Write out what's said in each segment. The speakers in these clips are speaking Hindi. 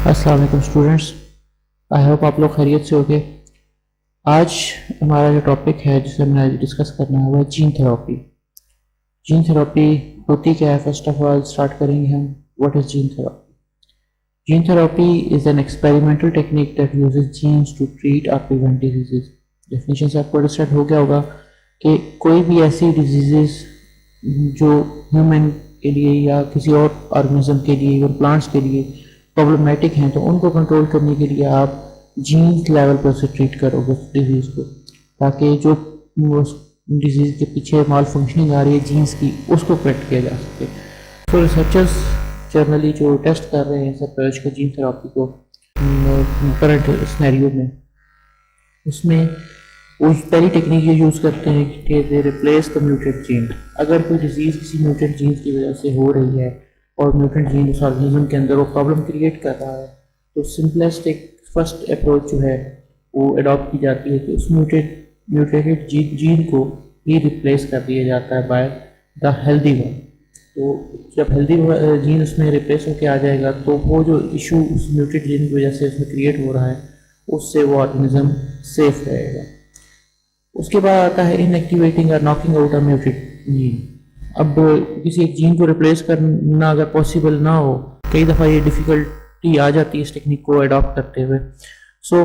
अस्सलाम वालेकुम स्टूडेंट्स। आई होप आप लोग खैरियत से होंगे। आज हमारा जो टॉपिक है जिसे हमने आज डिस्कस करना है वह जीन थेरेपी। जीन थेरेपी होती क्या है, फर्स्ट ऑफ ऑल स्टार्ट करेंगे हम। What is gene therapy? Gene therapy is an experimental technique that uses genes to treat or prevent diseases. Definition से आपको अंडरस्टैंड हो गया होगा कि कोई भी ऐसी डिजीजेस जो ह्यूमन के लिए या किसी और ऑर्गेनिज्म के लिए, इवन प्लांट्स के लिए प्रॉब्लमेटिक हैं, तो उनको कंट्रोल करने के लिए आप जीन्स लेवल पर से ट्रीट करोगे उस डिजीज़ को, ताकि जो उस डिजीज़ के पीछे माल फंक्शनिंग आ रही है जीन्स की, उसको करेक्ट किया जा सके। तो रिसर्चर्स जनरली जो टेस्ट कर रहे हैं इस अप्रोच को, जीन थेरेपी को करंट स्नैरियो में, उसमें वो पहली टेक्निक ये यूज़ करते हैं कि दे रिप्लेस द म्यूटेड जीन। अगर कोई डिजीज़ किसी म्यूटेड जीन की वजह से हो रही है और म्यूटेंट जीन उस ऑर्गेनिज्म के अंदर वो प्रॉब्लम क्रिएट कर रहा है, तो सिंपलेस्ट एक फर्स्ट अप्रोच जो है वो अडॉप्ट की जाती है कि उस म्यूटेटेड जीन को ही रिप्लेस कर दिया जाता है बाय द हेल्दी वन। तो जब हेल्दी जीन उसमें रिप्लेस होकर आ जाएगा तो वो जो इशू उस म्यूटेड जीन की वजह से उसमें क्रिएट हो रहा है उससे वो ऑर्गेनिज्म सेफ रहेगा। उसके बाद आता है इनएक्टिवेटिंग और knocking out a muted gene. अब किसी एक जीन को रिप्लेस करना अगर पॉसिबल ना हो, कई दफ़ा ये डिफ़िकल्टी आ जाती है इस टेक्निक को अडॉप्ट करते हुए। सो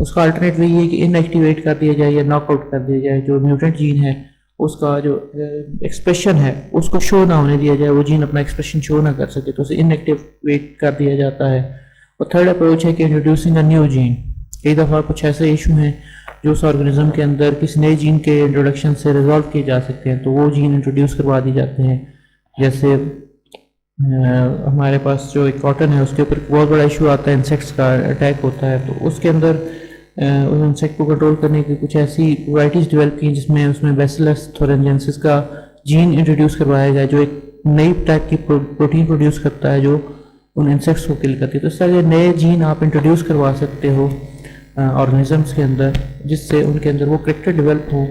उसका अल्टरनेट वही है कि इनएक्टिवेट कर दिया जाए या नॉकआउट कर दिया जाए। जो म्यूटेंट जीन है उसका जो एक्सप्रेशन है उसको शो ना होने दिया जाए, वो जीन अपना एक्सप्रेशन शो ना कर सके, तो उसे इनएक्टिवेट कर दिया जाता है। और थर्ड अप्रोच है कि इंट्रोड्यूसिंग अ न्यू जीन। कई दफ़ा कुछ ऐसे इशू हैं जो उस ऑर्गेनिज्म के अंदर किसी नए जीन के इंट्रोडक्शन से रिजॉल्व किए जा सकते हैं, तो वो जीन इंट्रोड्यूस करवा दी जाते हैं। जैसे हमारे पास जो एक कॉटन है उसके ऊपर बहुत बड़ा इशू आता है, इंसेक्ट्स का अटैक होता है, तो उसके अंदर उस इंसेक्ट को कंट्रोल करने की कुछ ऐसी वैराइटीज़ डेवलप की जिसमें उसमें बैसिलस थोरेंजेंसिस का जीन इंट्रोड्यूस करवाया गया, जो एक नई टाइप की प्रोटीन प्रोड्यूस करता है जो उन इंसेक्ट्स को किल करती है। तो इस तरह नए जीन आप इंट्रोड्यूस करवा सकते हो ऑर्गेनिजम्स के अंदर, जिससे उनके अंदर वो करेक्टर डेवलप हो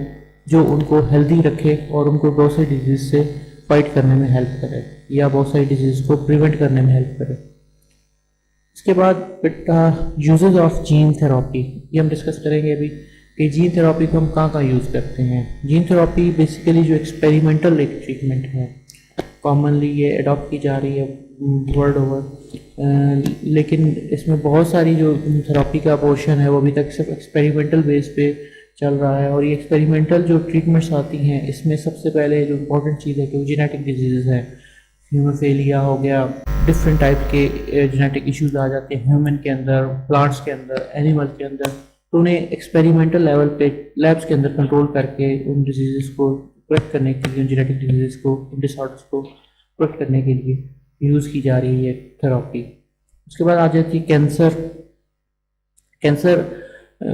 जो उनको हेल्दी रखे और उनको बहुत सारी डिजीज़ से फाइट करने में हेल्प करे या बहुत सारी डिजीज़ को प्रिवेंट करने में हेल्प करे। इसके बाद बेटा यूजेस ऑफ जीन थेरेपी, ये हम डिस्कस करेंगे अभी कि जीन थेरेपी को हम कहाँ कहाँ यूज़ करते हैं। जीन थेरेपी बेसिकली जो एक्सपेरिमेंटल एक ट्रीटमेंट है, कॉमनली ये अडॉप्ट की जा रही है वर्ल्ड ओवर, लेकिन इसमें बहुत सारी जो थेरेपी का पोर्शन है वो अभी तक सिर्फ एक्सपेरिमेंटल बेस पे चल रहा है। और ये एक्सपेरिमेंटल जो ट्रीटमेंट्स आती हैं इसमें सबसे पहले जो इम्पोर्टेंट चीज़ है कि वो जेनेटिक डिजीज़ है, हीमोफीलिया हो गया, डिफरेंट टाइप के जेनेटिक इश्यूज आ जाते हैं ह्यूमन के अंदर, प्लांट्स के अंदर, एनिमल के अंदर, तो उन्हें एक्सपेरिमेंटल लेवल पे लैब्स के अंदर कंट्रोल करके उन डिजीज़ को करेक्ट करने के लिए, उन जेनेटिक डिजीज़ को, डिसऑर्डर्स को करेक्ट करने के लिए यूज़ की जा रही है थेरेपी। उसके बाद आ जाती है कैंसर। कैंसर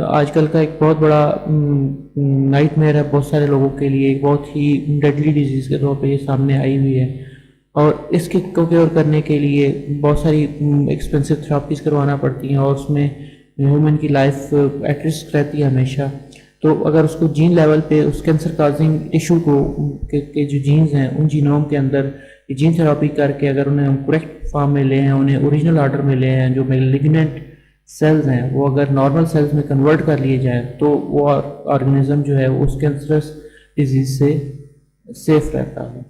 आजकल का एक बहुत बड़ा नाइटमेयर है बहुत सारे लोगों के लिए, एक बहुत ही डेडली डिजीज़ के तौर पे ये सामने आई हुई है, और इसके को क्योर करने के लिए बहुत सारी एक्सपेंसिव थेरापीज़ करवाना पड़ती हैं और उसमें ह्यूमन की लाइफ एट रिस्क रहती है हमेशा। तो अगर उसको जीन लेवल पे उस कैंसर काजिंग टिश्यू को के जो जीन्स हैं उन जीनोम के अंदर जीन थेरेपी करके अगर उन्हें हम करेक्ट फॉर्म में ले हैं, उन्हें ओरिजिनल ऑर्डर में ले हैं, जो मेलिग्नेंट सेल्स हैं वो अगर नॉर्मल सेल्स में कन्वर्ट कर लिए जाएँ तो वो ऑर्गेनिज्म जो है उस कैंसरस डिजीज़ से सेफ रहता है।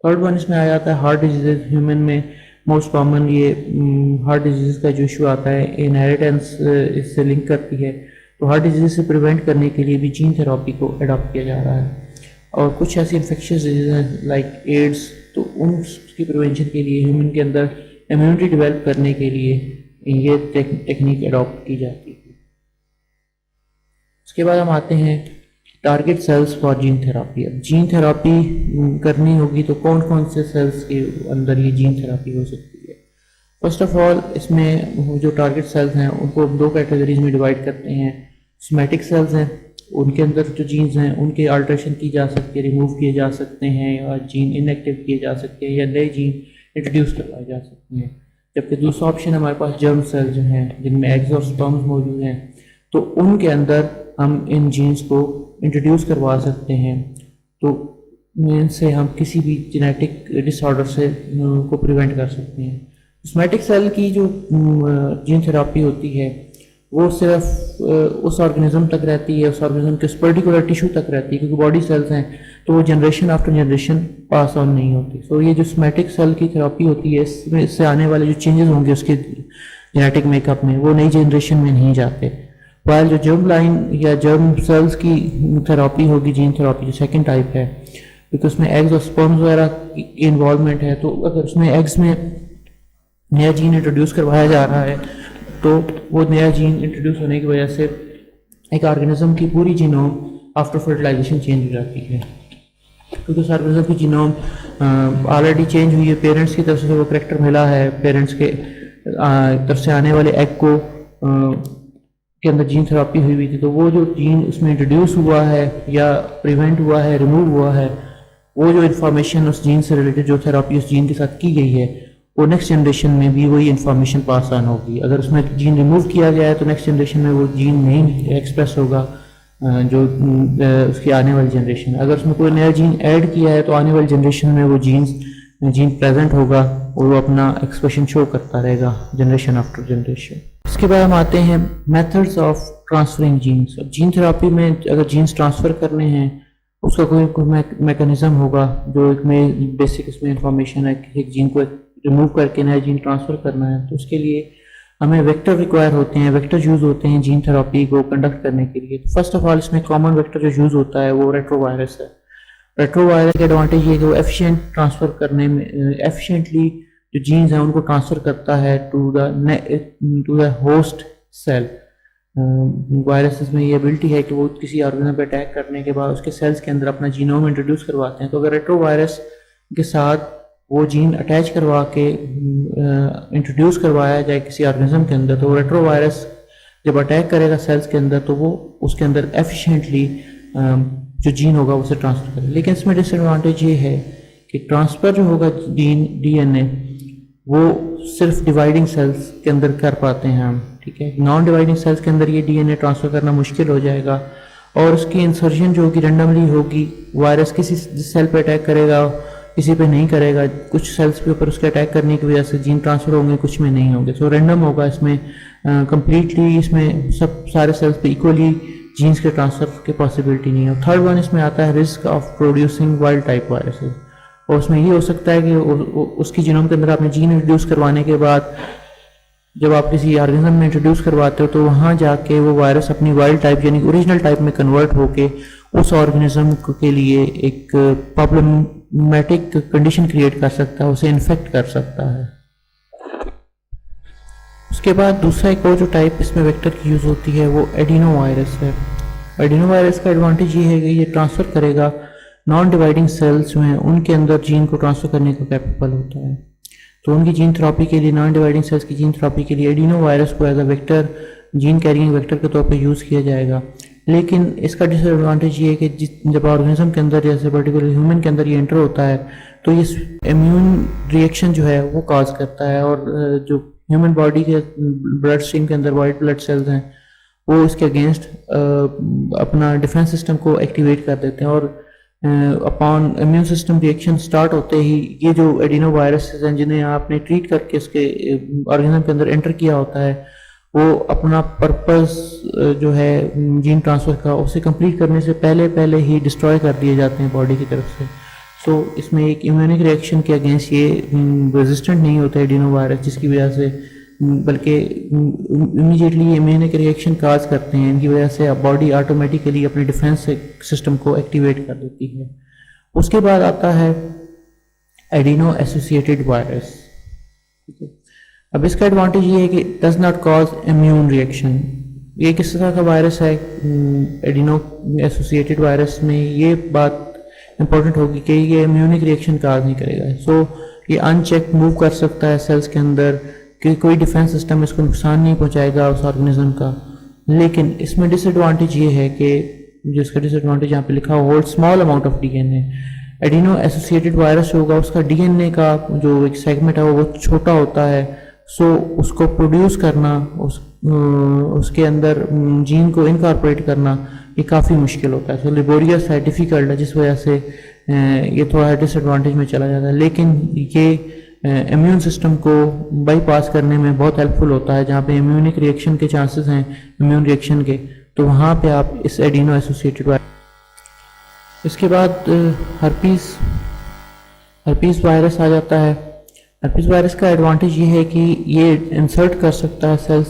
थर्ड वन इसमें आ जाता है हार्ट डिजीज़। ह्यूमन में मोस्ट कॉमन ये हार्ट डिजीज़ का जो इशू आता है, इनहेरिटेंस इससे लिंक करती है, तो हार्ट डिजीज़ से प्रिवेंट करने के लिए भी जीन थेरेपी को अडॉप्ट किया जा रहा है। और कुछ ऐसी इन्फेक्शियस डिजीज़ हैं लाइक एड्स, तो उनकी प्रिवेंशन के लिए ह्यूमन के अंदर इम्यूनिटी डेवलप करने के लिए ये टेक्निक अडॉप्ट की जाती है। उसके बाद हम आते हैं target cells for gene therapy. अब जीन थेरेपी करनी होगी तो कौन कौन से सेल्स के अंदर ये जीन थेरेपी हो सकती है। फर्स्ट ऑफ ऑल इसमें जो टारगेट सेल्स हैं उनको दो कैटेगरीज में डिवाइड करते हैं। सोमैटिक सेल्स हैं, उनके अंदर जो जीन्स हैं उनके अल्ट्रेशन की जा सकती है, रिमूव किए जा सकते हैं, या जीन इनएक्टिव किए जा सकते हैं, या नए जीन इंट्रोड्यूस करवाए जा सकते हैं। जबकि दूसरा ऑप्शन हमारे पास जर्म सेल्स जो हैं जिनमें एग्स और स्पर्म्स मौजूद हैं, तो उनके अंदर हम इन जीन्स को इंट्रोड्यूस करवा सकते हैं, तो इनसे हम किसी भी जेनेटिक डिसऑर्डर से को प्रिवेंट कर सकते हैं। सोमैटिक सेल की जो जीन थेरापी होती है वो सिर्फ उस ऑर्गेनिज्म तक रहती है, उस ऑर्गेनिज्म के उस पर्टिकुलर टिश्यू तक रहती है, क्योंकि बॉडी सेल्स हैं तो वो generation after generation pass on नहीं होती। सो ये जो सोमैटिक सेल की थेरापी होती है इसमें इससे आने वाले जो चेंजेस होंगे उसके जेनेटिक मेकअप में वो नई जनरेशन में नहीं जाते। वाइल जो जर्म लाइन या जर्म सेल्स की थेरापी होगी, जीन थेरापी जो सेकेंड टाइप है, क्योंकि उसमें एग्स और स्पर्म्स वगैरह की इन्वॉल्वमेंट है, तो अगर उसमें एग्स में नया जीन इंट्रोड्यूस करवाया जा रहा है तो वो नया जीन इंट्रोड्यूस होने की वजह से एक ऑर्गेनिज्म की पूरी जीनोम आफ्टर फर्टिलाइजेशन चेंज हो जाती है, क्योंकि उस ऑर्गेनिज्म की जीनोम ऑलरेडी चेंज हुई है, पेरेंट्स की तरफ से वो करेक्टर मिला है, पेरेंट्स के तरफ से आने वाले एग को के अंदर जीन थेरापी हुई थी, तो वो जो जीन उसमें इंट्रोड्यूस हुआ है या प्रिवेंट हुआ है, रिमूव हुआ है, वो जो इन्फॉर्मेशन उस जीन से रिलेटेड जो थेरापी उस जीन के साथ की गई है वो नेक्स्ट जनरेशन में भी वही इन्फॉर्मेशन पास ऑन होगी। अगर उसमें जीन रिमूव किया गया है तो नेक्स्ट जनरेशन में वो जीन नहीं एक्सप्रेस होगा जो उसकी आने वाली जनरेशन। अगर उसमें कोई नया जीन ऐड किया है तो आने वाली जनरेशन में वो जीन प्रेजेंट होगा और वो अपना एक्सप्रेशन शो करता रहेगा जनरेशन आफ्टर जनरेशन। इसके बाद हम आते हैं methods of transferring genes. Gene therapy में अगर जीन्स ट्रांसफ़र करने हैं उसका कोई मैकेनिज्म होगा जो एक में बेसिक इसमें इंफॉर्मेशन है कि एक जीन को रिमूव करके नया जीन ट्रांसफ़र करना है, तो उसके लिए हमें वेक्टर रिक्वायर होते हैं, वेक्टर यूज़ होते हैं जीन थेरापी को कंडक्ट करने के लिए। तो फर्स्ट ऑफ ऑल इसमें कॉमन वेक्टर जो यूज़ होता है वो रेट्रोवायरस है। रेट्रोवायरस का एडवांटेज ये कि वो एफिशिएंट ट्रांसफ़र करने में एफिशिएंटली जो जीन्स हैं उनको ट्रांसफ़र करता है to the host cell. Viruses में ये एबिलिटी है कि वो किसी ऑर्गेनिज्म पे अटैक करने के बाद उसके सेल्स के अंदर अपना जीनोम इंट्रोड्यूस करवाते हैं। तो अगर रेट्रोवायरस के साथ वो जीन अटैच करवा के इंट्रोड्यूस करवाया जाए किसी ऑर्गेनिज्म के अंदर, तो रेट्रोवायरस जब अटैक करेगा सेल्स के अंदर तो वो उसके अंदर एफिशिएंटली जो जीन होगा उसे ट्रांसफ़र करेगा। लेकिन इसमें डिसएडवांटेज ये है कि ट्रांसफ़र जो होगा जीन डीएनए वो सिर्फ डिवाइडिंग सेल्स के अंदर कर पाते हैं हम, ठीक है। नॉन डिवाइडिंग सेल्स के अंदर ये डीएनए ट्रांसफ़र करना मुश्किल हो जाएगा और उसकी इंसर्शन जो होगी रैंडमली होगी। वायरस किसी सेल पे अटैक करेगा, किसी पे नहीं करेगा, कुछ सेल्स के ऊपर उसके अटैक करने की वजह से जीन ट्रांसफ़र होंगे, कुछ में नहीं होंगे। सो रैंडम होगा इसमें, कंप्लीटली इसमें सब सारे सेल्स पे इक्वली जीन्स के ट्रांसफ़र की पॉसिबिलिटी नहीं है। थर्ड वन इसमें आता है risk of producing wild type viruses, और उसमें ये हो सकता है कि उसकी जीनोम के अंदर आपने जीन इंट्रोड्यूस करवाने के बाद जब आप किसी ऑर्गेनिज्म में इंट्रोड्यूस करवाते हो तो वहाँ जाके वो वायरस अपनी वाइल्ड टाइप यानी ओरिजिनल टाइप में कन्वर्ट होके उस ऑर्गेनिज्म के लिए एक प्रॉब्लमेटिक कंडीशन क्रिएट कर सकता है, उसे इन्फेक्ट कर सकता है। उसके बाद दूसरा एक और जो टाइप इसमें वेक्टर की यूज़ होती है वो एडिनो वायरस है। एडिनो वायरस का एडवांटेज ये है कि ये ट्रांसफ़र करेगा नॉन डिवाइडिंग सेल्स जो हैं उनके अंदर जीन को ट्रांसफ़र करने का कैपेबल होता है। तो उनकी जीन थेरापी के लिए, नॉन डिवाइडिंग सेल्स की जीन थेरापी के लिए एडिनो वायरस को as a vector, gene carrying vector के तौर पे यूज़ किया जाएगा। लेकिन इसका डिसएडवांटेज ये है कि जब ऑर्गेनिज्म के अंदर, जैसे पर्टिकुलर ह्यूमन के अंदर ये एंटर होता है तो ये इम्यून रिएक्शन जो है वो काज करता है, और जो ह्यूमन बॉडी के ब्लड स्ट्रीम के अंदर वाइट ब्लड सेल्स हैं वो इसके अगेंस्ट अपना डिफेंस सिस्टम को एक्टिवेट कर देते हैं, और upon immune system reaction start होते ही ये जो एडिनो वायरसेस हैं जिन्हें आपने ट्रीट करके उसके ऑर्गेनिज्म के अंदर एंटर किया होता है वो अपना पर्पस जो है जीन ट्रांसफ़र का उसे कंप्लीट करने से पहले ही डिस्ट्रॉय कर दिए जाते हैं बॉडी की तरफ से। सो इसमें एक इम्यूनिक रिएक्शन के अगेंस्ट ये रेजिस्टेंट नहीं होता है एडिनो वायरस, जिसकी वजह से बल्कि इमीडिएटली इम्यूनिक रिएक्शन काज करते हैं, इनकी वजह से बॉडी ऑटोमेटिकली अपने डिफेंस सिस्टम को एक्टिवेट कर देती है। उसके बाद आता है एडिनो एसोसिएटेड वायरस। अब इसका एडवांटेज ये है कि does not cause immune reaction. ये किस तरह का वायरस है? एडिनो एसोसिएटेड वायरस में ये बात इंपॉर्टेंट होगी कि ये इम्यूनिक रिएक्शन काज नहीं करेगा। सो ये अनचेक मूव कर सकता है सेल्स के अंदर कि कोई डिफेंस सिस्टम इसको नुकसान नहीं पहुंचाएगा उस ऑर्गेनिज्म का। लेकिन इसमें डिसएडवांटेज ये है कि जिसका डिसएडवांटेज यहाँ पे लिखा हो, hold small amount of DNA. Adeno associated virus होगा उसका डीएनए का जो एक सेगमेंट है वो छोटा होता है। सो उसको प्रोड्यूस करना, उसके अंदर जीन को इनकॉर्पोरेट करना ये काफ़ी मुश्किल होता है। सो लेबोरियस है, डिफ़िकल्ट है, जिस वजह से ये थोड़ा डिसएडवांटेज में चला जाता है। लेकिन ये इम्यून सिस्टम को बाईपास करने में बहुत हेल्पफुल होता है। जहाँ पे इम्यूनिक रिएक्शन के चांसेस हैं, इम्यून रिएक्शन के, तो वहाँ पे आप इस एडिनो एसोसिएटेड वायरस। इसके बाद हर्पीस वायरस आ जाता है। हर्पीस वायरस का एडवांटेज ये है कि ये इंसर्ट कर सकता है सेल्स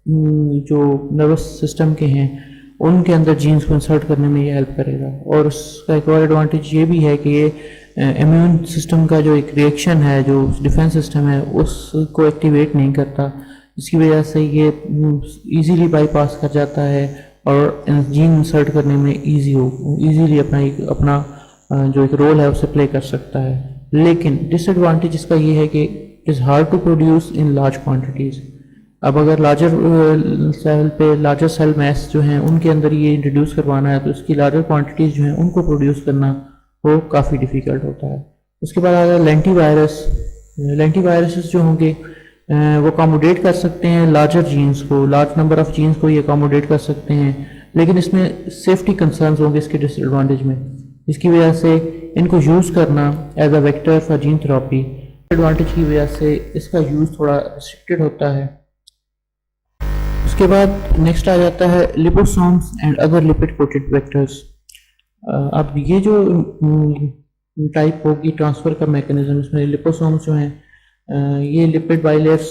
जो नर्वस सिस्टम के हैं उनके अंदर जीन्स को इंसर्ट करने में ये हेल्प करेगा। और उसका एक और एडवांटेज ये भी है कि ये इम्यून सिस्टम का जो एक रिएक्शन है, जो डिफेंस सिस्टम है, उसको एक्टिवेट नहीं करता, जिसकी वजह से ये इजीली बाईपास कर जाता है और जीन इंसर्ट करने में इजीली अपना जो एक रोल है उसे प्ले कर सकता है। लेकिन डिसएडवांटेज इसका ये है कि it is hard to produce in large quantities. अब अगर लार्जर सेल मैस जो हैं उनके अंदर ये इंट्रोड्यूस करवाना है तो इसकी लार्जर क्वांटिटीज़ जो हैं उनको प्रोड्यूस करना वो काफ़ी डिफ़िकल्ट होता है। उसके बाद आ गया लेंटीवायरसेस जो होंगे वो अकोमोडेट कर सकते हैं लार्जर जीन्स को, लार्ज नंबर ऑफ जीन्स को ये अकोमोडेट कर सकते हैं, लेकिन इसमें सेफ्टी कंसर्न्स होंगे इसके डिसएडवांटेज में, जिसकी वजह से इनको यूज़ करना as a vector for gene therapy advantage की वजह से इसका यूज़ थोड़ा रिस्ट्रिक्टेड होता है। उसके बाद नेक्स्ट आ जाता है liposomes and other lipid coated vectors. अब ये जो टाइप होगी ट्रांसफ़र का मैकेनिज्म, इसमें लिपोसोम्स जो हैं ये लिपिड बाइलेयर्स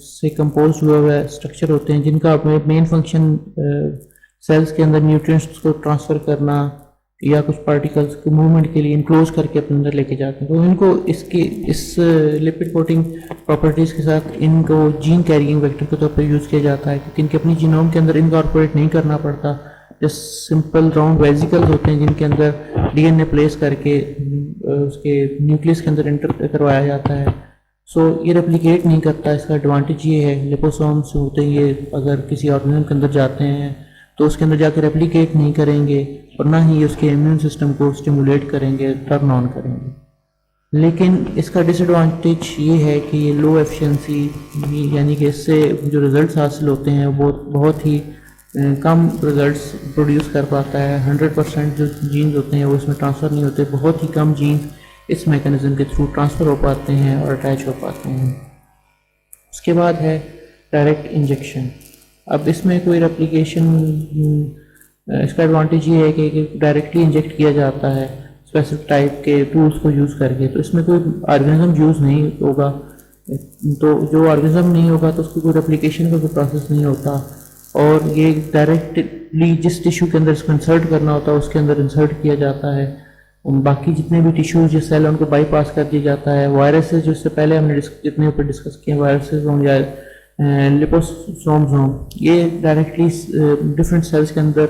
से कंपोज हुए हुए स्ट्रक्चर होते हैं जिनका मेन फंक्शन सेल्स के अंदर न्यूट्रिएंट्स को ट्रांसफ़र करना या कुछ पार्टिकल्स को मूवमेंट के लिए इनक्लोज करके अपने अंदर लेके जाते हैं। तो इनको इस लिपिड कोटिंग प्रॉपर्टीज़ के साथ इनको जीन कैरिंग वेक्टर के तौर पर यूज़ किया जाता है, क्योंकि इनके अपनी जीनोम के अंदर इनकॉर्पोरेट नहीं करना पड़ता। जो सिंपल राउंड वेजिकल्स होते हैं जिनके अंदर डीएनए प्लेस करके उसके न्यूक्लियस के अंदर इंटर करवाया जाता है, सो ये रेप्लिकेट नहीं करता। इसका एडवांटेज ये है, लिपोसोम्स होते हैं ये अगर किसी ऑर्गेनिज्म के अंदर जाते हैं तो उसके अंदर जाकर रेप्लिकेट नहीं करेंगे और ना ही उसके इम्यून सिस्टम को स्टिमुलेट करेंगे, टर्न ऑन करेंगे। लेकिन इसका डिसएडवांटेज ये है कि ये लो एफिशिएंसी, यानी कि इससे जो रिज़ल्ट्स हासिल होते हैं वो बहुत ही कम रिज़ल्ट्स प्रोड्यूस कर पाता है। 100% जो जीन्स होते हैं वो इसमें ट्रांसफ़र नहीं होते, बहुत ही कम जीन्स इस मैकेनिज़्म के थ्रू ट्रांसफ़र हो पाते हैं और अटैच हो पाते हैं। उसके बाद है डायरेक्ट इंजेक्शन। अब इसमें कोई रेप्लिकेशन, इसका एडवांटेज ये है कि डायरेक्टली इंजेक्ट किया जाता है स्पेसिफिक टाइप के टूल्स को यूज़ करके, तो इसमें कोई ऑर्गेनिज्म यूज़ नहीं होगा। तो जो ऑर्गेनिज्म नहीं होगा तो उसकी कोई रेप्लिकेशन का कोई प्रोसेस नहीं होता, और ये डायरेक्टली जिस टिश्यू के अंदर इसको इंसर्ट करना होता है उसके अंदर इंसर्ट किया जाता है। बाकी जितने भी टिश्यूज जो सेल है उनको बाईपास कर दिया जाता है। वायरसेस जो इससे पहले हमने जितने ऊपर डिस्कस किए, वायरसेस हों या लिपोसोम्स हों, ये डायरेक्टली डिफरेंट सेल्स के अंदर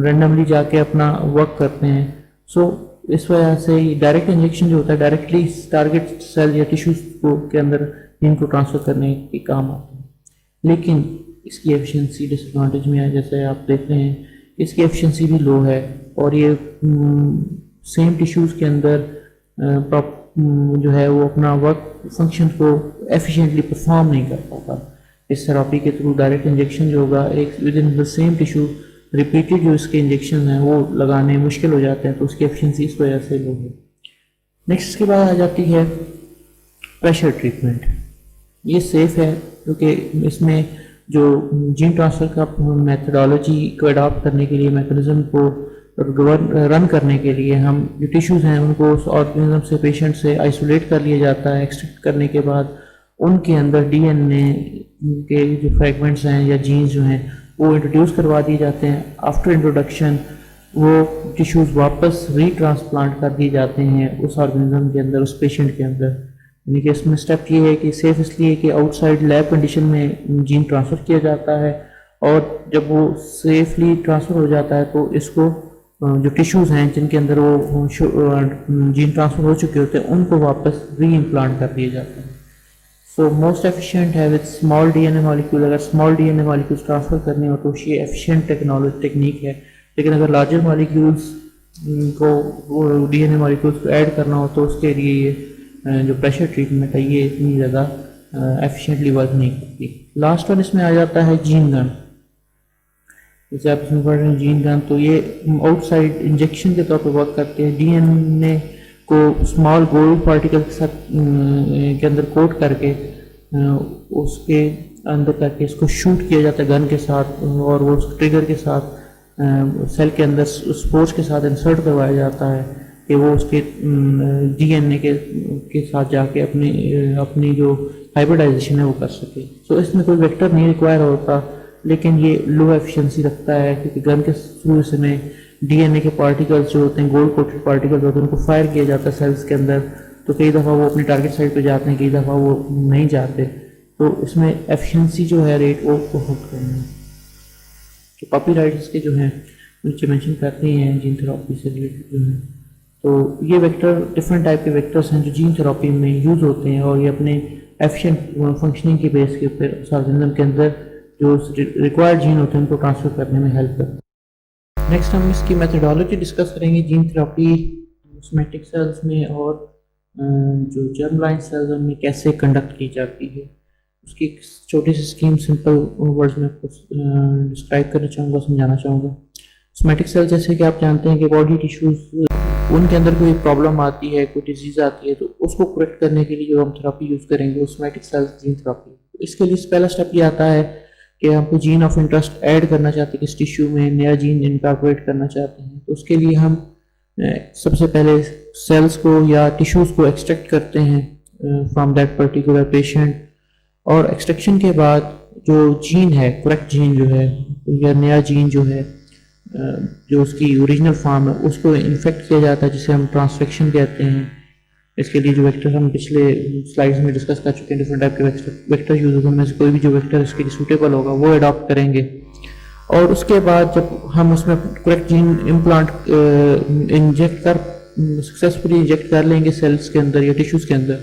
रेंडमली जाके अपना वर्क करते हैं। सो इस वजह से डायरेक्ट इंजेक्शन जो होता है डायरेक्टली टारगेट सेल या टिश्यूज को के अंदर इनको ट्रांसफ़र करने के काम आता है। लेकिन इसकी एफिशिएंसी डिसएडवांटेज में है, जैसे आप देख रहे हैं इसकी एफिशिएंसी भी लो है और ये सेम टिश्यूज़ के अंदर जो है वो अपना वर्क फंक्शन को एफिशिएंटली परफॉर्म नहीं कर पाता। इस थेरेपी के थ्रू डायरेक्ट इंजेक्शन जो होगा एक with in the same tissue repeated जो इसके इंजेक्शन हैं वो लगाने मुश्किल हो जाते हैं, तो उसकी एफिशिएंसी इस वजह से लो है। नेक्स्ट के बाद आ जाती है प्रेशर ट्रीटमेंट। ये सेफ है क्योंकि इसमें जो जीन ट्रांसफ़र का मेथडोलॉजी को अडॉप्ट करने के लिए, मैकेनिज्म को रन करने के लिए हम जो टिश्यूज़ हैं उनको उस ऑर्गेनिज्म से, पेशेंट से आइसोलेट कर लिया जाता है। एक्सट्रैक्ट करने के बाद उनके अंदर डीएनए के जो फ्रेगमेंट्स हैं या जीन्स जो हैं वो इंट्रोड्यूस करवा दिए जाते हैं। आफ्टर इंट्रोडक्शन वो टिश्यूज़ वापस रीट्रांसप्लांट कर दिए जाते हैं उस ऑर्गेनिज्म के अंदर, उस पेशेंट के अंदर। यानी कि इसमें स्टेप ये है कि सेफ इसलिए कि आउटसाइड लैब कंडीशन में जीन ट्रांसफ़र किया जाता है, और जब वो सेफली ट्रांसफ़र हो जाता है तो इसको जो टिश्यूज़ हैं जिनके अंदर वो जीन ट्रांसफ़र हो चुके होते हैं उनको वापस री इम्प्लांट कर दिए जाते हैं। सो मोस्ट एफिशिएंट है विद स्मॉल डीएनए मॉलिक्यूल। अगर स्मॉल डीएनए मॉलिक्यूल्स ट्रांसफ़र करने हो तो ये एफिशिएंट टेक्निक है, लेकिन अगर लार्जर मॉलिक्यूल्स को डीएनए मॉलिक्यूल्स को ऐड करना हो तो उसके लिए ये जो प्रेशर ट्रीटमेंट है ये इतनी ज़्यादा एफिशिएंटली वर्क नहीं करती। लास्ट वन इसमें आ जाता है जीन गन। जैसे आप इसमें पढ़ रहे हैं जीन गन, तो ये आउटसाइड इंजेक्शन के तौर पर वर्क करते हैं। डीएनए को स्मॉल गोल्ड पार्टिकल के साथ के अंदर कोट करके उसके अंदर करके इसको शूट किया जाता है गन के साथ, और वो ट्रिगर के साथ सेल के अंदर स्पोर्स के साथ इंसर्ट करवाया जाता है कि वो उसके डीएनए के साथ जाके अपनी जो हाइब्रिडाइजेशन है वो कर सके। सो इसमें कोई वेक्टर नहीं रिक्वायर होता, लेकिन ये लो एफिशिएंसी रखता है क्योंकि गन के थ्रू इसमें डीएनए के पार्टिकल्स जो होते हैं, गोल्ड कोटेड पार्टिकल्स होते हैं, उनको फायर किया जाता है सेल्स के अंदर। तो कई दफ़ा वो अपनी टारगेट साइड पे जाते हैं, कई दफ़ा वो नहीं जाते। तो इसमें एफिशिएंसी जो है रेट वो बहुत कम है। तो कॉपीराइट्स के जो हैं नीचे मेंशन करते हैं जीन थेरेपी से रिलेटेड जो है। तो ये वेक्टर डिफरेंट टाइप के वेक्टर्स हैं जो जीन थेरेपी में यूज़ होते हैं, और ये अपने एफिशिएंट फंक्शनिंग के बेस के ऊपर ऑर्गेनिज्म के अंदर जो रिक्वायर्ड जीन होते हैं उनको ट्रांसफ़र करने में हेल्प करते हैं। नेक्स्ट हम इसकी मेथडोलॉजी डिस्कस करेंगे जीन थेरेपी सोमैटिक सेल्स में, और जो जर्म लाइन सेल्स उनमें कैसे कंडक्ट की जाती है। उसकी एक छोटी सी स्कीम सिंपल वर्ड्स में आपको डिस्क्राइब करना चाहूँगा, समझाना चाहूँगा। सोमैटिक सेल जैसे कि आप जानते हैं कि बॉडी टिश्यूज़ उनके अंदर कोई प्रॉब्लम आती है, कोई डिजीज़ आती है, तो उसको करेक्ट करने के लिए जो हम थेरेपी यूज़ करेंगे वो सोमैटिक सेल्स जीन थेरेपी। तो इसके लिए पहला स्टेप ये आता है कि हम कोई जीन ऑफ इंटरेस्ट ऐड करना चाहते हैं, किस टिश्यू में नया जीन इनकॉर्पोरेट करना चाहते हैं। तो उसके लिए हम सबसे पहले सेल्स को या टिश्यूज़ को एक्सट्रैक्ट करते हैं फ्रॉम दैट पर्टिकुलर पेशेंट, और एक्सट्रैक्शन के बाद जो जीन है, करेक्ट जीन जो है या नया जीन जो है जो उसकी ओरिजिनल फॉर्म है, उसको इन्फेक्ट किया जाता है, जिसे हम ट्रांसफेक्शन कहते हैं। इसके लिए जो वेक्टर हम पिछले स्लाइड्स में डिस्कस कर चुके हैं, डिफरेंट टाइप के वेक्टर यूज होंगे, उनमें से कोई भी जो वेक्टर इसके लिए सूटेबल होगा वो अडॉप्ट करेंगे। और उसके बाद जब हम उसमें करेक्ट जीन इम्प्लांट इंजेक्ट कर सक्सेसफुली इंजेक्ट कर लेंगे सेल्स के अंदर या टिश्यूज़ के अंदर,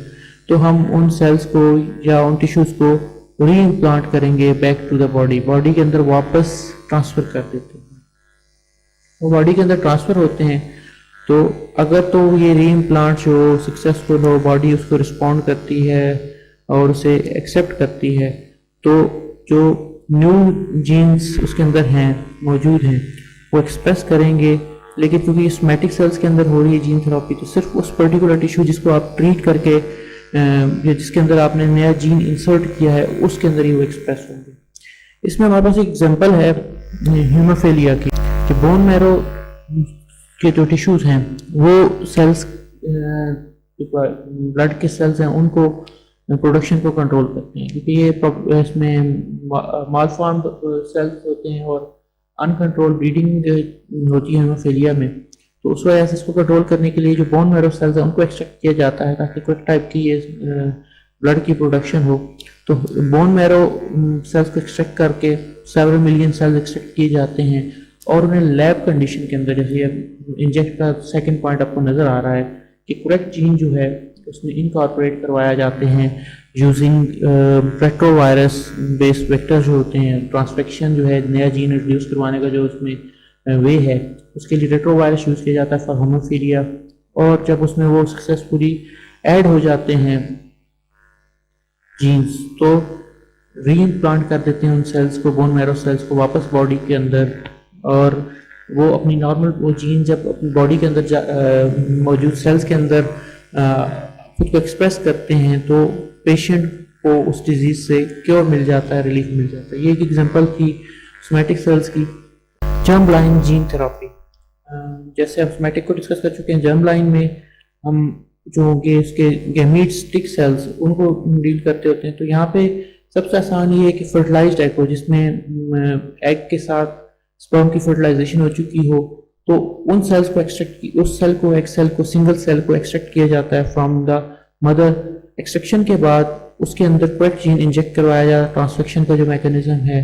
तो हम उन सेल्स को या उन टिश्यूज़ को री इम्प्लांट करेंगे बैक टू द बॉडी के अंदर वापस ट्रांसफ़र कर देते हैं। वो बॉडी के अंदर ट्रांसफ़र होते हैं, तो अगर तो ये री इम्प्लांट जो सक्सेसफुल हो, बॉडी उसको रिस्पॉन्ड करती है और उसे एक्सेप्ट करती है, तो जो न्यू जीन्स उसके अंदर हैं मौजूद हैं वो एक्सप्रेस करेंगे। लेकिन क्योंकि सोमैटिक सेल्स के अंदर हो रही है जीन थेरेपी, तो सिर्फ उस पर्टिकुलर टिश्यू जिसको आप ट्रीट करके या जिसके अंदर आपने नया जीन इंसर्ट किया है उसके अंदर ही वो एक्सप्रेस होंगे। इसमें हमारे पास एक एग्जांपल है हीमोफीलिया की, कि बोन मैरो के जो टिश्यूज़ हैं वो सेल्स ब्लड के सेल्स हैं उनको प्रोडक्शन को कंट्रोल करते हैं, क्योंकि ये इसमें मालफॉर्म सेल्स होते हैं और अनकंट्रोल ब्लीडिंग होती है हीमोफीलिया में। तो उस वजह से इसको कंट्रोल करने के लिए जो बोन मैरो सेल्स हैं उनको एक्सट्रैक्ट किया जाता है ताकि कोई टाइप की ये ब्लड की प्रोडक्शन हो। तो बोन मैरो सेल्स को एक्सट्रैक्ट करके सेवरल मिलियन सेल्स एक्सट्रैक्ट किए जाते हैं, और उन्हें लैब कंडीशन के अंदर, जैसे इंजेक्ट का सेकंड पॉइंट आपको नज़र आ रहा है कि करेक्ट जीन जो है उसमें इनकॉर्पोरेट करवाया जाते हैं यूजिंग रेट्रोवायरस बेस्ड वेक्टर जो होते हैं। ट्रांसफेक्शन जो है नया जीन इंट्रोड्यूस करवाने का जो उसमें वे है, उसके लिए रेट्रोवायरस यूज़ किया जाता है फॉर हीमोफीलिया। और जब उसमें वो सक्सेसफुली ऐड हो जाते हैं जीन्स, तो री इम्प्लांट कर देते हैं उन सेल्स को, बोन मैरो सेल्स को वापस बॉडी के अंदर, और वो अपनी नॉर्मल वो जीन जब अपनी बॉडी के अंदर मौजूद सेल्स के अंदर खुद को एक्सप्रेस करते हैं, तो पेशेंट को उस डिजीज़ से क्योर मिल जाता है, रिलीफ मिल जाता है। ये एक एग्जांपल थी सोमैटिक सेल्स की जर्म लाइन जीन थेरेपी। जैसे हम सोमैटिक को डिस्कस कर चुके हैं, जर्म लाइन में हम जो होंगे इसके गैमीट स्टिक सेल्स उनको डील करते होते हैं। तो यहाँ पे सबसे आसान ये है कि फर्टिलाइज्ड एग हो, जिसमें एग के साथ स्पर्म की फर्टिलाइजेशन हो चुकी हो, तो उन सेल्स को एक्सट्रैक्ट उस सेल को एक सेल को सिंगल सेल को एक्सट्रैक्ट किया जाता है फ्रॉम द मदर। एक्सट्रैक्शन के बाद उसके अंदर करेक्ट जीन इंजेक्ट करवाया जाता है। ट्रांसफेक्शन का जो मैकेनिज्म है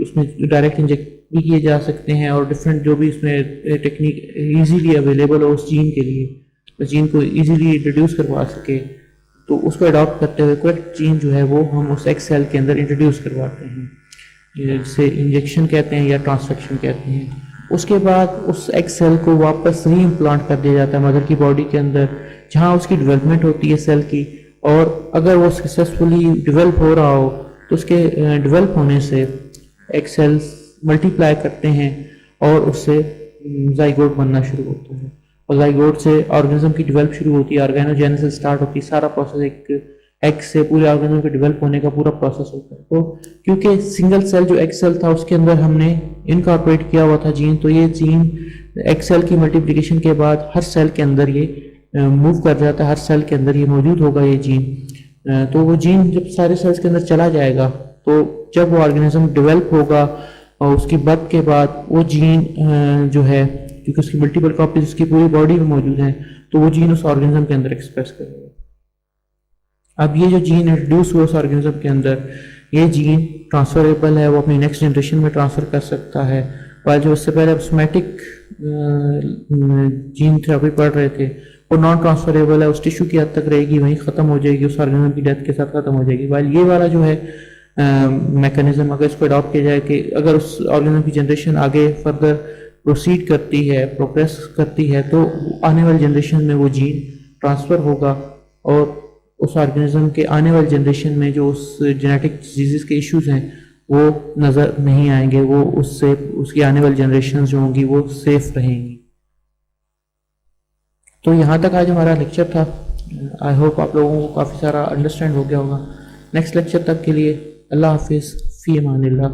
उसमें डायरेक्ट इंजेक्ट भी किए जा सकते हैं, और डिफरेंट जो भी इसमें टेक्निक इजीली अवेलेबल हो उस जीन के लिए, उस जीन को इजीली इंट्रोड्यूस करवा सके, तो उसको अडॉप्ट करते हुए करेक्ट जीन जो है वो हम उस एक्स सेल के अंदर इंट्रोड्यूस करवाते हैं, जिसे इंजेक्शन कहते हैं या ट्रांसफेक्शन कहते हैं। उसके बाद उस एग सेल को वापस री इम्प्लांट कर दिया जाता है मदर की बॉडी के अंदर, जहाँ उसकी डेवलपमेंट होती है सेल की, और अगर वो सक्सेसफुली डेवलप हो रहा हो तो उसके डेवलप होने से एग सेल्स मल्टीप्लाई करते हैं और उससे जाइगोट बनना शुरू होता है। और जाइगोट से ऑर्गेनिज्म की डेवलप शुरू होती है, ऑर्गेनोजेनेसिस स्टार्ट होती है, सारा प्रोसेस एक एग से पूरे ऑर्गेनिज्म के डेवलप होने का पूरा प्रोसेस होता है। तो क्योंकि सिंगल सेल जो एग सेल था उसके अंदर हमने इनकॉर्पोरेट किया हुआ था जीन, तो ये जीन एग सेल की मल्टीप्लिकेशन के बाद हर सेल के अंदर ये मूव कर जाता है, हर सेल के अंदर ये मौजूद होगा ये जीन। तो वो जीन जब सारे सेल्स के अंदर चला जाएगा तो जब वो ऑर्गेनिज्म डेवलप होगा और उसकी बर्थ के बाद वो जीन जो है, क्योंकि उसकी मल्टीपल कॉपीज उसकी पूरी बॉडी में मौजूद हैं, तो वो जीन उस ऑर्गेनिज्म के अंदर एक्सप्रेस करेगा। अब ये जो जीन इंट्रोड्यूस हुआ उस ऑर्गेनिज्म के अंदर, ये जीन ट्रांसफरेबल है, वो अपनी नेक्स्ट जनरेशन में ट्रांसफर कर सकता है। और जो उससे पहले सोमैटिक जीन थेरेपी पढ़ रहे थे वो नॉन ट्रांसफरेबल है, उस टिश्यू की हद तक रहेगी, वहीं ख़त्म हो जाएगी, उस ऑर्गेनिज्म की डेथ के साथ ख़त्म हो जाएगी। वाइल ये वाला जो है मैकेनिज्म, अगर इसको अडॉप्ट किया जाए कि अगर उस ऑर्गेनिज्म की जनरेशन आगे फर्दर प्रोसीड करती है, प्रोग्रेस करती है, तो आने वाली जनरेशन में वो जीन ट्रांसफ़र होगा और उस ऑर्गेनिज्म के आने वाली जनरेशन में जो उस जेनेटिक डिजीज़ के इश्यूज हैं वो नज़र नहीं आएंगे, वो उससे उसकी आने वाली जनरेशन जो होंगी वो सेफ रहेंगी। तो यहाँ तक आज हमारा लेक्चर था। आई होप आप लोगों को काफ़ी सारा अंडरस्टैंड हो गया होगा। नेक्स्ट लेक्चर तक के लिए अल्लाह हाफिज़, फ़ी अमानिल्लाह।